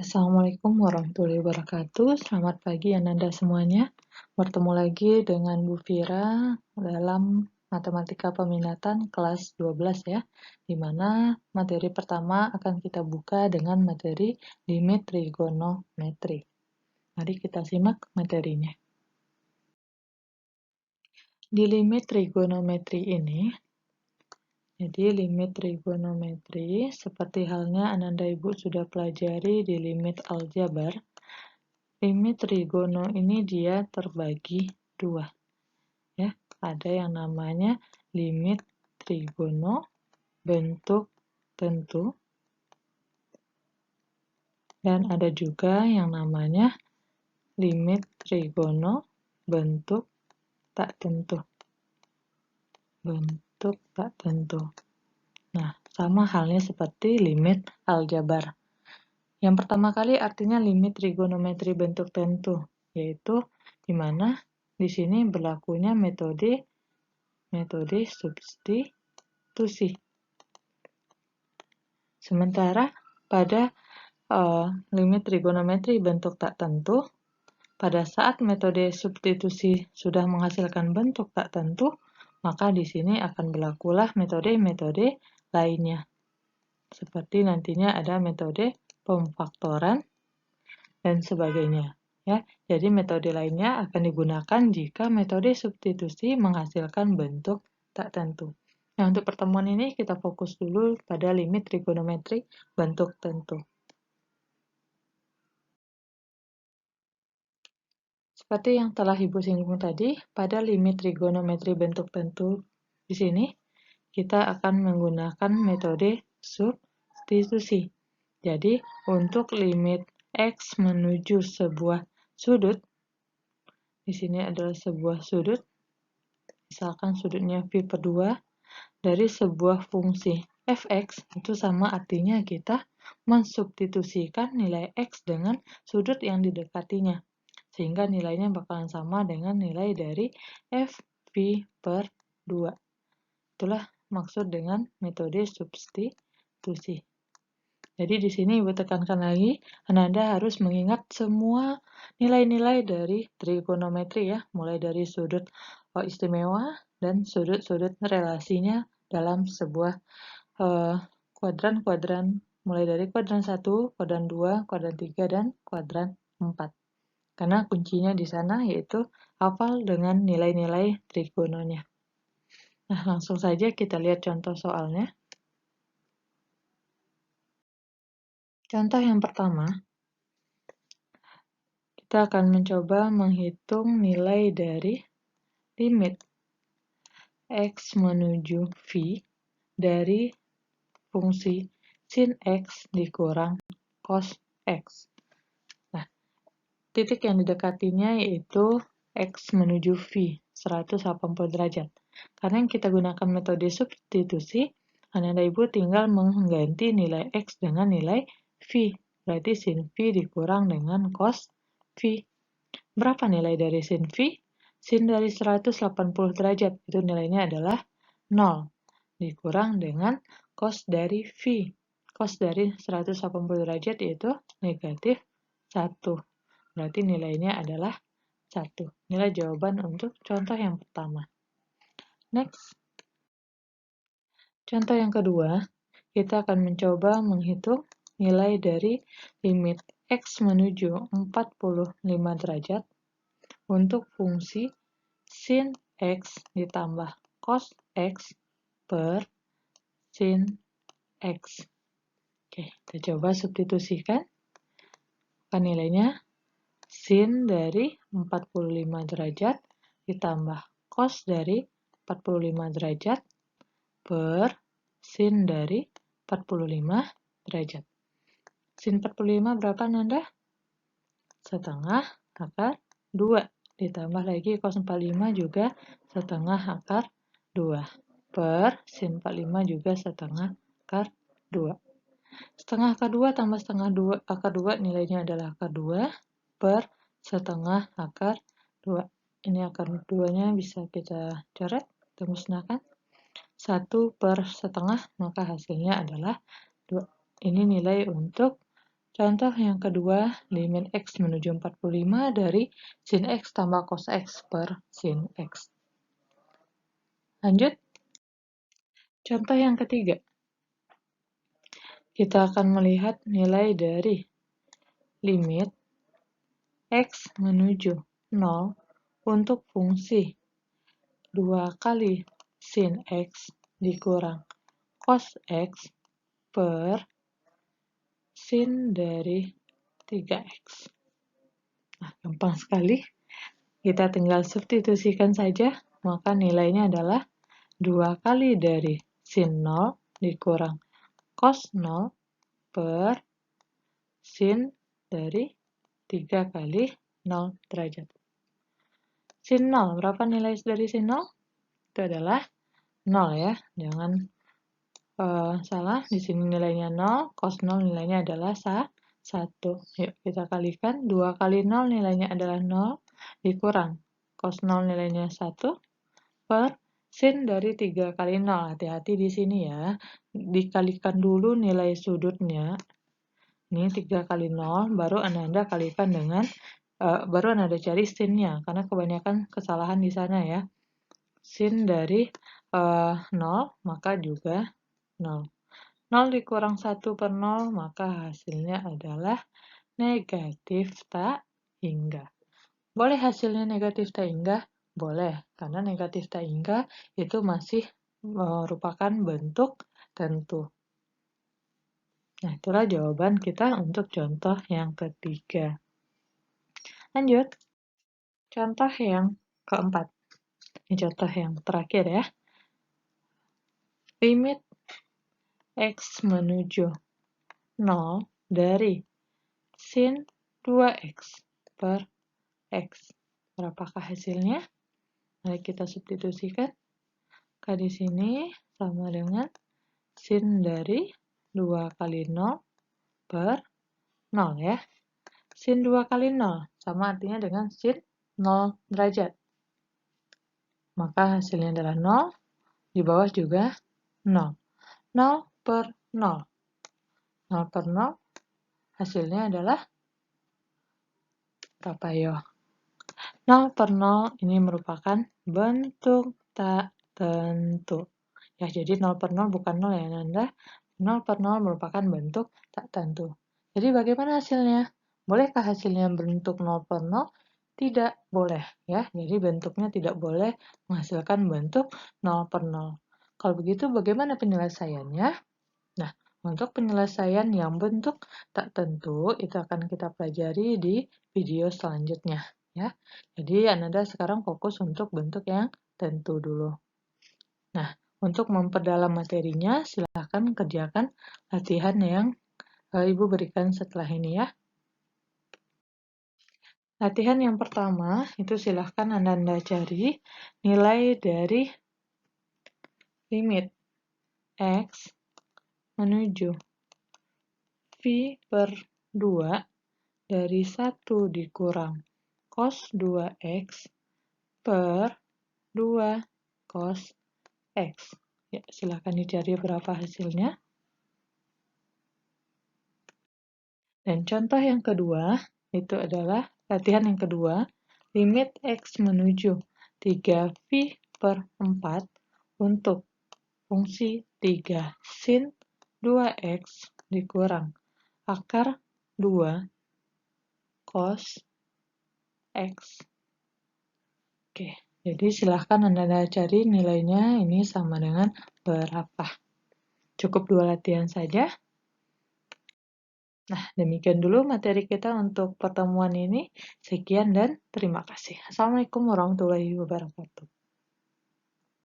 Assalamualaikum warahmatullahi wabarakatuh. Selamat pagi Ananda semuanya. Bertemu lagi dengan Bu Fira dalam Matematika Peminatan kelas 12 ya. Di mana materi pertama akan kita buka dengan materi limit trigonometri. Mari kita simak materinya. Di limit trigonometri ini, jadi limit trigonometri seperti halnya Ananda Ibu sudah pelajari di limit aljabar. Limit trigono ini dia terbagi dua, ya. Ada yang namanya limit trigono bentuk tentu, dan ada juga yang namanya limit trigono bentuk tak tentu. Bentuk tak tentu. Nah, sama halnya seperti limit aljabar. Yang pertama kali artinya limit trigonometri bentuk tentu, yaitu di mana di sini berlakunya metode substitusi. Sementara pada limit trigonometri bentuk tak tentu, pada saat metode substitusi sudah menghasilkan bentuk tak tentu, maka di sini akan berlakulah metode-metode lainnya. Seperti nantinya ada metode pemfaktoran dan sebagainya. Ya, jadi metode lainnya akan digunakan jika metode substitusi menghasilkan bentuk tak tentu. Nah, untuk pertemuan ini kita fokus dulu pada limit trigonometri bentuk tentu. Seperti yang telah Ibu singgung tadi, pada limit trigonometri bentuk tentu di sini, kita akan menggunakan metode substitusi. Jadi, untuk limit X menuju sebuah sudut, di sini adalah sebuah sudut, misalkan sudutnya V/2, dari sebuah fungsi fx, itu sama artinya kita mensubstitusikan nilai x dengan sudut yang didekatinya, sehingga nilainya bakalan sama dengan nilai dari f/2. Itulah maksud dengan metode substitusi. Jadi di sini Ibu tekankan lagi, Ananda harus mengingat semua nilai-nilai dari trigonometri ya, mulai dari sudut istimewa dan sudut-sudut relasinya dalam sebuah kuadran-kuadran, mulai dari kuadran 1, kuadran 2, kuadran 3, dan kuadran 4. Karena kuncinya di sana yaitu hafal dengan nilai-nilai trigononya. Nah, langsung saja kita lihat contoh soalnya. Contoh yang pertama, kita akan mencoba menghitung nilai dari limit x menuju v dari fungsi sin x dikurang cos x. Nah, titik yang didekatinya yaitu x menuju v, 180 derajat. Karena yang kita gunakan metode substitusi, Ananda Ibu tinggal mengganti nilai x dengan nilai v. Berarti sin v dikurang dengan cos v. Berapa nilai dari sin v? Sin dari 180 derajat, itu nilainya adalah 0. Dikurang dengan cos dari v. Cos dari 180 derajat yaitu negatif 1. Berarti nilainya adalah 1. Nilai jawaban untuk contoh yang pertama. Next. Contoh yang kedua, kita akan mencoba menghitung nilai dari limit x menuju 45 derajat untuk fungsi sin x ditambah cos x per sin x. Oke, kita coba substitusikan. Maka nilainya sin dari 45 derajat ditambah cos dari 45 derajat per sin dari 45 derajat. Sin 45 berapa, Nanda? Setengah akar 2. Ditambah lagi cos 45 juga setengah akar 2. Per sin 45 juga setengah akar 2. Setengah akar 2 tambah setengah akar 2 nilainya adalah akar 2 per setengah akar 2. Ini akar 2-nya bisa kita coret, kita musnahkan. 1 per setengah, maka hasilnya adalah 2. Ini nilai untuk Contoh yang kedua, limit X menuju 45 dari sin X tambah cos X per sin X. Lanjut. Contoh yang ketiga. Kita akan melihat nilai dari limit X menuju 0 untuk fungsi 2 kali sin X dikurang cos X per sin dari 3X. Nah, gampang sekali. Kita tinggal substitusikan saja, maka nilainya adalah 2 kali dari sin 0 dikurang cos 0 per sin dari 3 kali 0 derajat. Sin 0, berapa nilai dari sin 0? Itu adalah 0 ya, jangan salah, di sini nilainya 0, cos 0 nilainya adalah 1. Yuk kita kalikan, 2 kali 0 nilainya adalah 0, dikurang cos 0 nilainya 1, per sin dari 3 kali 0. Hati-hati di sini ya, dikalikan dulu nilai sudutnya. Ini 3 kali 0, baru Anda kalikan dengan, baru Anda cari sinnya, karena kebanyakan kesalahan di sana ya. Sin dari 0, maka juga 0. 0 dikurang 1 per 0, maka hasilnya adalah negatif tak hingga. Boleh hasilnya negatif tak hingga? Boleh, karena negatif tak hingga itu masih merupakan bentuk tentu. Nah, itulah jawaban kita untuk contoh yang ketiga. Lanjut, contoh yang keempat. Ini contoh yang terakhir ya. Limit X menuju 0 dari sin 2X per X. Berapakah hasilnya? Mari kita substitusikan. K di sini sama dengan sin dari 2 kali 0 per 0 ya. Sin 2 kali 0 sama artinya dengan sin 0 derajat. Maka hasilnya adalah 0, di bawah juga 0. 0 per 0. 0 per 0 hasilnya adalah berapa yo? 0 per 0 ini merupakan bentuk tak tentu. Ya, jadi 0 per 0 bukan 0 ya, Nanda. 0 per 0 merupakan bentuk tak tentu. Jadi bagaimana hasilnya? Bolehkah hasilnya bentuk 0 per 0? Tidak boleh ya. Jadi bentuknya tidak boleh menghasilkan bentuk 0 per 0. Kalau begitu bagaimana penyelesaiannya? Nah, untuk penyelesaian yang bentuk tak tentu itu akan kita pelajari di video selanjutnya ya. Jadi Anda sekarang fokus untuk bentuk yang tentu dulu. Nah, untuk memperdalam materinya silahkan kerjakan latihan yang Ibu berikan setelah ini ya. Latihan yang pertama itu silahkan Anda cari nilai dari limit X menuju V per 2 dari 1 dikurang cos 2X per 2 cos X. Ya, silahkan dicari berapa hasilnya. Dan contoh yang kedua, itu adalah latihan yang kedua, limit X menuju 3V per 4 untuk fungsi 3 sin 2X dikurang akar 2 cos X. Oke, jadi silahkan Anda cari nilainya ini sama dengan berapa. Cukup 2 latihan saja. Nah, demikian dulu materi kita untuk pertemuan ini. Sekian dan terima kasih. Assalamualaikum warahmatullahi wabarakatuh.